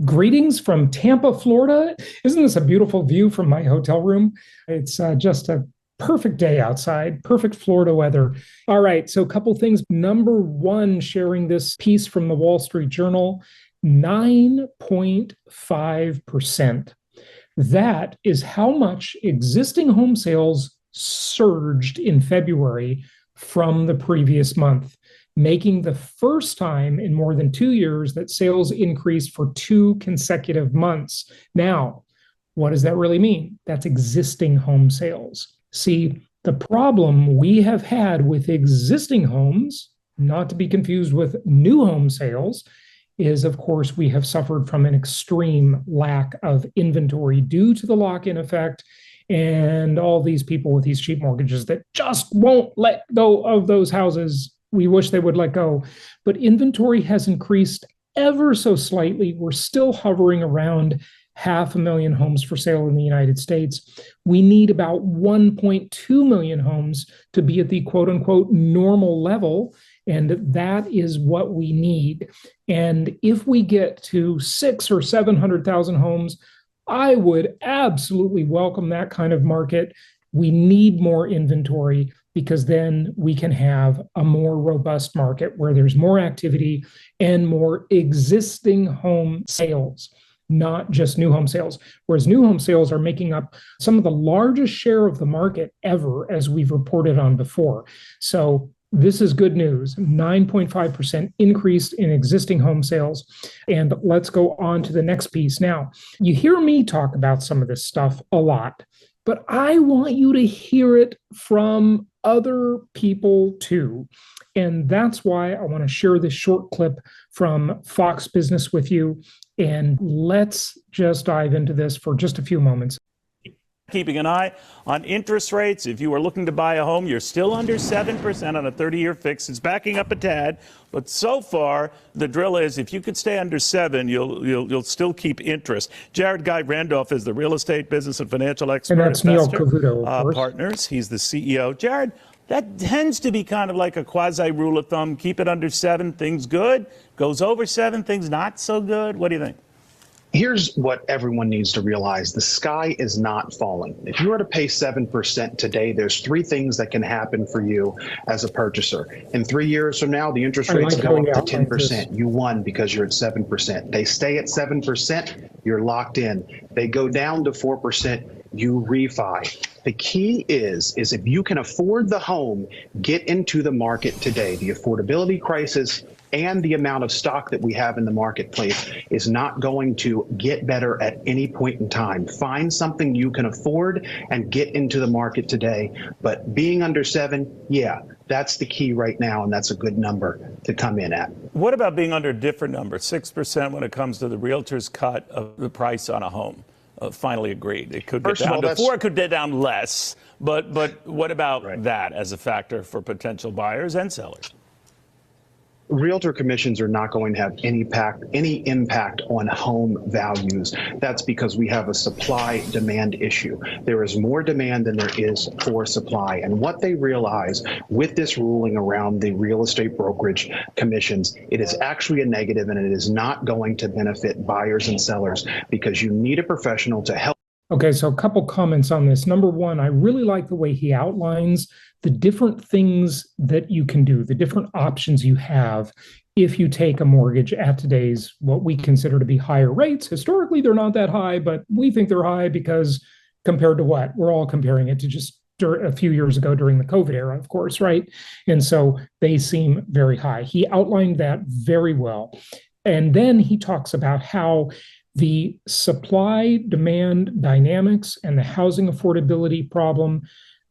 Greetings from Tampa, Florida. Isn't this a beautiful view from my hotel room? It's just a perfect day outside, perfect Florida weather. All right, so a couple things. Number one, sharing this piece from the Wall Street Journal, 9.5%. That is how much existing home sales surged in February from the previous month, making the first time in more than 2 years that sales increased for 2 consecutive months. Now, what does that really mean? That's existing home sales. See, the problem we have had with existing homes, not to be confused with new home sales, is, of course, we have suffered from an extreme lack of inventory due to the lock-in effect and all these people with these cheap mortgages that just won't let go of those houses. We wish they would let go. But inventory has increased ever so slightly. We're still hovering around 500,000 homes for sale in the United States. We need about 1.2 million homes to be at the quote unquote normal level. And that is what we need. And if we get to 600,000 or 700,000 homes, I would absolutely welcome that kind of market. We need more inventory because then we can have a more robust market where there's more activity and more existing home sales, not just new home sales. Whereas new home sales are making up some of the largest share of the market ever, as we've reported on before. So this is good news, 9.5% increase in existing home sales. And let's go on to the next piece. Now, you hear me talk about some of this stuff a lot, but I want you to hear it from other people too. And that's why I want to share this short clip from Fox Business with you. And let's just dive into this for just a few moments. Keeping an eye on interest rates. If you are looking to buy a home, you're still under 7% on a 30-year fix. It's backing up a tad, but so far the drill is if you could stay under 7, you'll still keep interest. Jared Guy Randolph is the real estate business and financial expert. And that's Neil Cavuto, Partners. He's the CEO. Jared, that tends to be kind of like a quasi rule of thumb. Keep it under 7, things good. Goes over 7, things not so good. What do you think? Here's what everyone needs to realize. The sky is not falling. If you were to pay 7% today, there's 3 things that can happen for you as a purchaser. In 3 years from now, the interest rates go up to 10%. You won because you're at 7%. They stay at 7%, you're locked in. They go down to 4%, you refi. The key is if you can afford the home, get into the market today. The affordability crisis and the amount of stock that we have in the marketplace is not going to get better at any point in time. Find something you can afford and get into the market today. But being under 7, yeah, that's the key right now, and that's a good number to come in at. What about being under a different number, 6% when it comes to the realtor's cut of the price on a home? Finally agreed. It could get down to 4, it could get down less. But what about that as a factor for potential buyers and sellers? Realtor commissions are not going to have any impact on home values. That's because we have a supply-demand issue. There is more demand than there is for supply. And what they realize with this ruling around the real estate brokerage commissions, it is actually a negative, and it is not going to benefit buyers and sellers because you need a professional to help. Okay, so a couple comments on this. Number one, I really like the way he outlines the different things that you can do, the different options you have if you take a mortgage at today's what we consider to be higher rates. Historically, they're not that high, but we think they're high because compared to what? We're all comparing it to just a few years ago during the COVID era, of course, right? And so they seem very high. He outlined that very well. And then he talks about how the supply-demand dynamics and the housing affordability problem,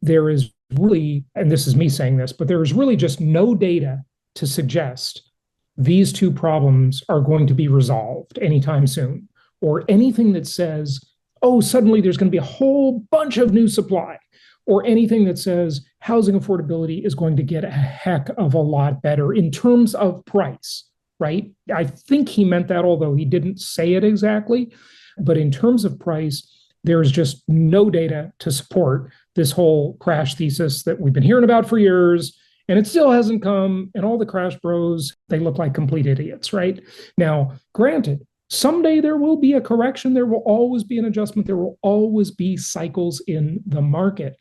there is really, and this is me saying this, but there is really just no data to suggest these two problems are going to be resolved anytime soon, or anything that says, oh, suddenly there's going to be a whole bunch of new supply, or anything that says housing affordability is going to get a heck of a lot better in terms of price. Right? I think he meant that, although he didn't say it exactly. But in terms of price, there is just no data to support this whole crash thesis that we've been hearing about for years, and it still hasn't come. And all the crash bros, they look like complete idiots, right? Now, granted, Someday there will be a correction. There will always be an adjustment. There will always be cycles in the market.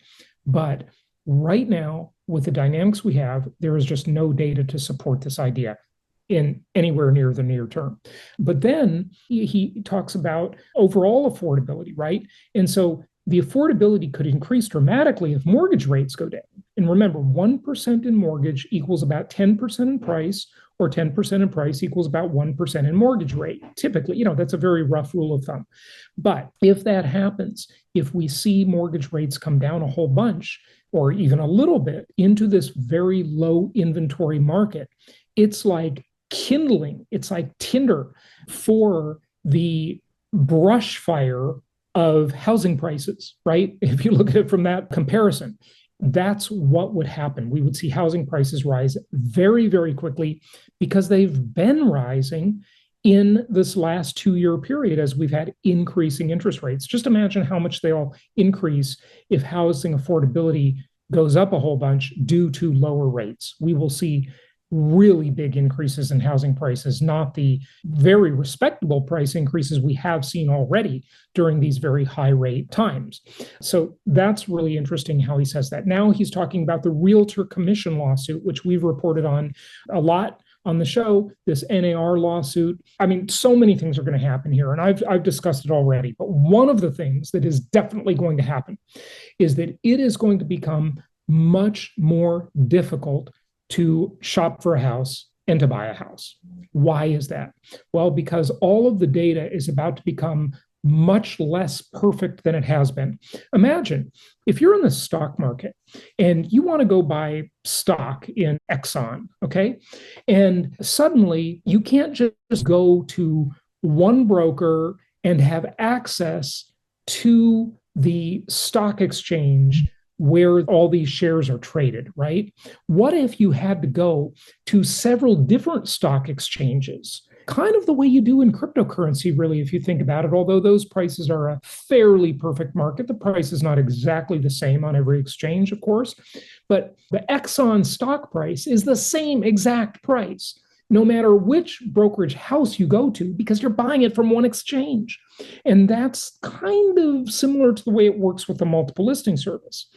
But right now, with the dynamics we have, there is just no data to support this idea in anywhere near the near term. But then he talks about overall affordability, right? And so the affordability could increase dramatically if mortgage rates go down. And remember, 1% in mortgage equals about 10% in price, or 10% in price equals about 1% in mortgage rate. Typically, that's a very rough rule of thumb. But if that happens, if we see mortgage rates come down a whole bunch, or even a little bit into this very low inventory market, it's like kindling, it's like tinder for the brush fire of housing prices, right? If you look at it from that comparison, that's what would happen. We would see housing prices rise very, very quickly because they've been rising in this last 2-year period as we've had increasing interest rates. Just imagine how much they'll increase if housing affordability goes up a whole bunch due to lower rates. We will see really big increases in housing prices, not the very respectable price increases we have seen already during these very high rate times. So that's really interesting how he says that. Now he's talking about the realtor commission lawsuit, which we've reported on a lot on the show, this NAR lawsuit. I mean, so many things are going to happen here, and I've discussed it already. But one of the things that is definitely going to happen is that it is going to become much more difficult to shop for a house and to buy a house. Why is that? Well, because all of the data is about to become much less perfect than it has been. Imagine if you're in the stock market and you want to go buy stock in Exxon, okay? And suddenly you can't just go to one broker and have access to the stock exchange where all these shares are traded, right? What if you had to go to several different stock exchanges? Kind of the way you do in cryptocurrency, really, if you think about it, although those prices are a fairly perfect market. The price is not exactly the same on every exchange, of course, but the Exxon stock price is the same exact price, no matter which brokerage house you go to, because you're buying it from one exchange. And that's kind of similar to the way it works with the multiple listing service.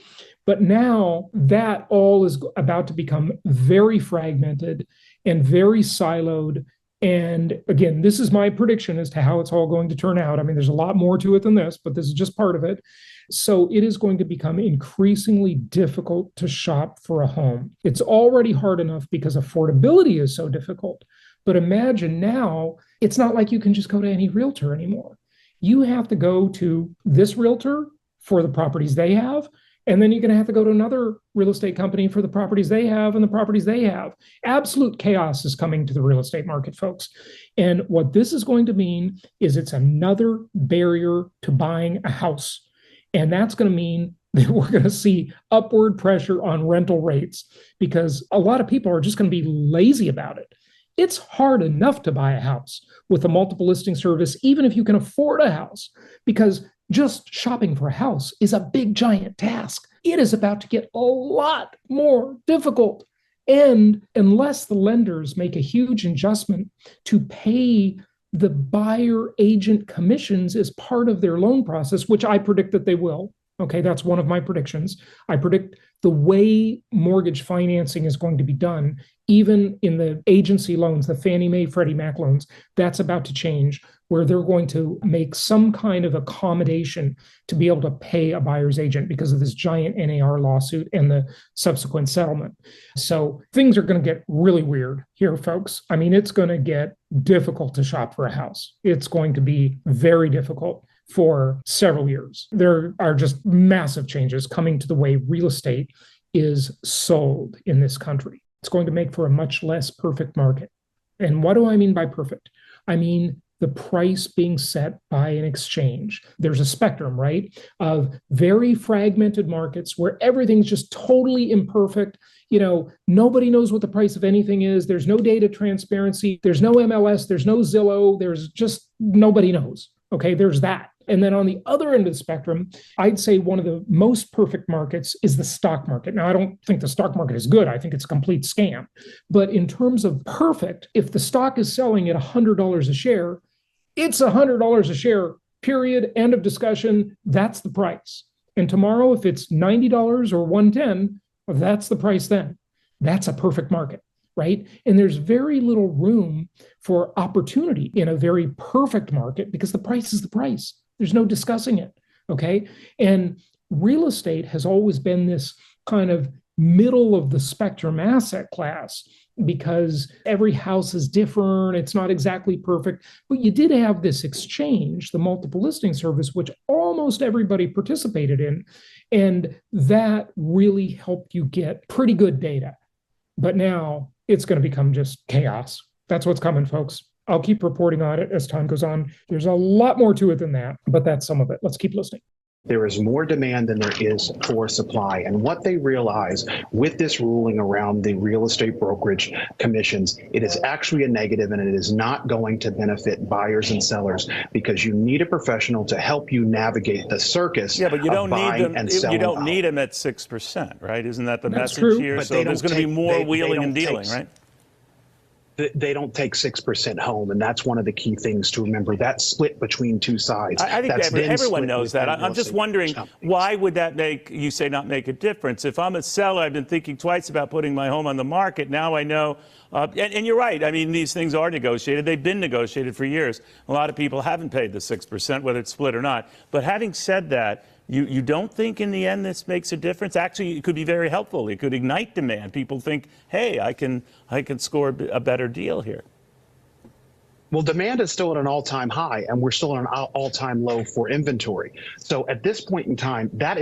But now that all is about to become very fragmented and very siloed. And again, this is my prediction as to how it's all going to turn out. I mean, there's a lot more to it than this, but this is just part of it. So it is going to become increasingly difficult to shop for a home. It's already hard enough because affordability is so difficult. But imagine now, it's not like you can just go to any realtor anymore. You have to go to this realtor for the properties they have, and then you're going to have to go to another real estate company for the properties they have and the properties they have. Absolute chaos is coming to the real estate market, folks. And what this is going to mean is it's another barrier to buying a house. And that's going to mean that we're going to see upward pressure on rental rates because a lot of people are just going to be lazy about it. It's hard enough to buy a house with a multiple listing service, even if you can afford a house, because just shopping for a house is a big, giant task. It is about to get a lot more difficult. And unless the lenders make a huge adjustment to pay the buyer agent commissions as part of their loan process, which I predict that they will. Okay, that's one of my predictions. I predict the way mortgage financing is going to be done, even in the agency loans, the Fannie Mae, Freddie Mac loans, that's about to change, where they're going to make some kind of accommodation to be able to pay a buyer's agent because of this giant NAR lawsuit and the subsequent settlement. So things are going to get really weird here, folks. I mean, it's going to get difficult to shop for a house. It's going to be very difficult for several years. There are just massive changes coming to the way real estate is sold in this country. It's going to make for a much less perfect market. And what do I mean by perfect? I mean the price being set by an exchange. There's a spectrum, right, of very fragmented markets where everything's just totally imperfect. Nobody knows what the price of anything is. There's no data transparency. There's no MLS. There's no Zillow. There's just nobody knows. Okay, there's that. And then on the other end of the spectrum, I'd say one of the most perfect markets is the stock market. Now, I don't think the stock market is good. I think it's a complete scam. But in terms of perfect, if the stock is selling at $100 a share, it's $100 a share, period, end of discussion. That's the price. And tomorrow, if it's $90 or 110, that's the price then. That's a perfect market, right? And there's very little room for opportunity in a very perfect market because the price is the price. There's no discussing it, okay? And real estate has always been this kind of middle of the spectrum asset class because every house is different. It's not exactly perfect, but you did have this exchange, the multiple listing service, which almost everybody participated in. And that really helped you get pretty good data. But now it's going to become just chaos. That's what's coming, folks. I'll keep reporting on it as time goes on. There's a lot more to it than that, but that's some of it. Let's keep listening. There is more demand than there is for supply. And what they realize with this ruling around the real estate brokerage commissions, it is actually a negative and it is not going to benefit buyers and sellers because you need a professional to help you navigate the circus. Yeah, but you don't need them. You don't out. need them at 6%, right? Isn't that the That's message true. here? But So there's going to be more wheeling and dealing, right? They don't take 6% home, and that's one of the key things to remember. That's split between two sides. I think everyone knows that. I'm just wondering, why would that not make a difference? If I'm a seller, I've been thinking twice about putting my home on the market. Now I know, and you're right. I mean, these things are negotiated. They've been negotiated for years. A lot of people haven't paid the 6%, whether it's split or not. But having said that, you don't think in the end this makes a difference? Actually, it could be very helpful. It could ignite demand. People think, hey, I can score a better deal here. Well, demand is still at an all-time high, and we're still at an all-time low for inventory. So at this point in time, that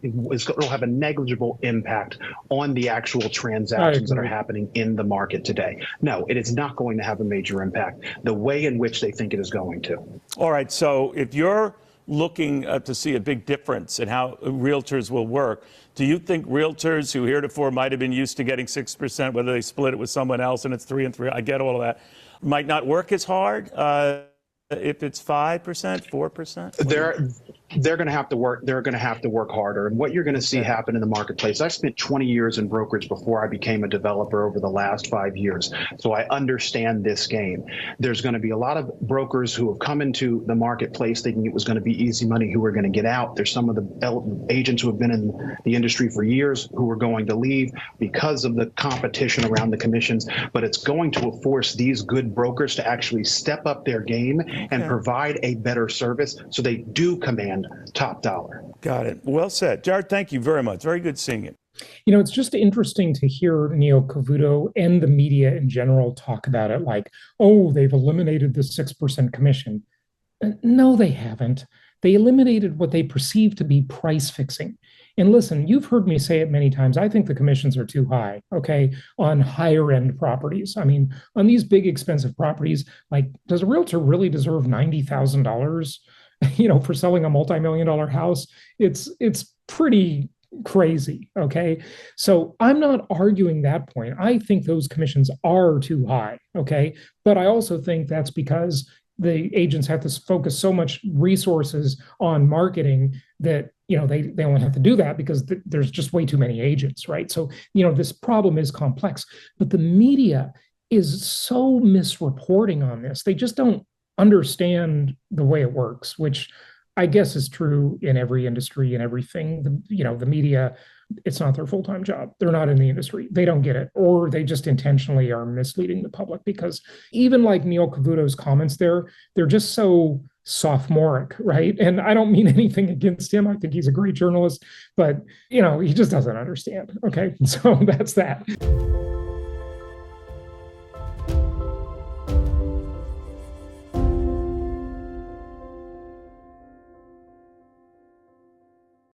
will have a negligible impact on the actual transactions that are happening in the market today. No, it is not going to have a major impact the way in which they think it is going to. All right. So if you're looking to see a big difference in how realtors will work, do you think realtors who heretofore might have been used to getting 6%, whether they split it with someone else and it's 3 and 3, I get all of that, might not work as hard if it's 5%, 4%? They're going to have to work. They're going to have to work harder. And what you're going to see happen in the marketplace, I spent 20 years in brokerage before I became a developer over the last 5 years. So I understand this game. There's going to be a lot of brokers who have come into the marketplace thinking it was going to be easy money who are going to get out. There's some of the agents who have been in the industry for years who are going to leave because of the competition around the commissions. But it's going to force these good brokers to actually step up their game and provide a better service so they do command top dollar. Got it. Well said. Jared, thank you very much. Very good seeing it. You know, it's just interesting to hear Neil Cavuto and the media in general talk about it like, oh, they've eliminated the 6% commission. No, they haven't. They eliminated what they perceive to be price fixing. And listen, you've heard me say it many times. I think the commissions are too high, okay, on higher end properties. I mean, on these big expensive properties, like, does a realtor really deserve $90,000? For selling a multi-million-dollar house? It's pretty crazy, okay? So I'm not arguing that point. I think those commissions are too high, okay? But I also think that's because the agents have to focus so much resources on marketing that, they only have to do that because there's just way too many agents, right? So, this problem is complex, but the media is so misreporting on this. They just don't understand the way it works, which I guess is true in every industry and everything. The media, it's not their full-time job. They're not in the industry. They don't get it, or they just intentionally are misleading the public because even like Neil Cavuto's comments there, they're just so sophomoric, right? And I don't mean anything against him. I think he's a great journalist, but he just doesn't understand. Okay. So that's that.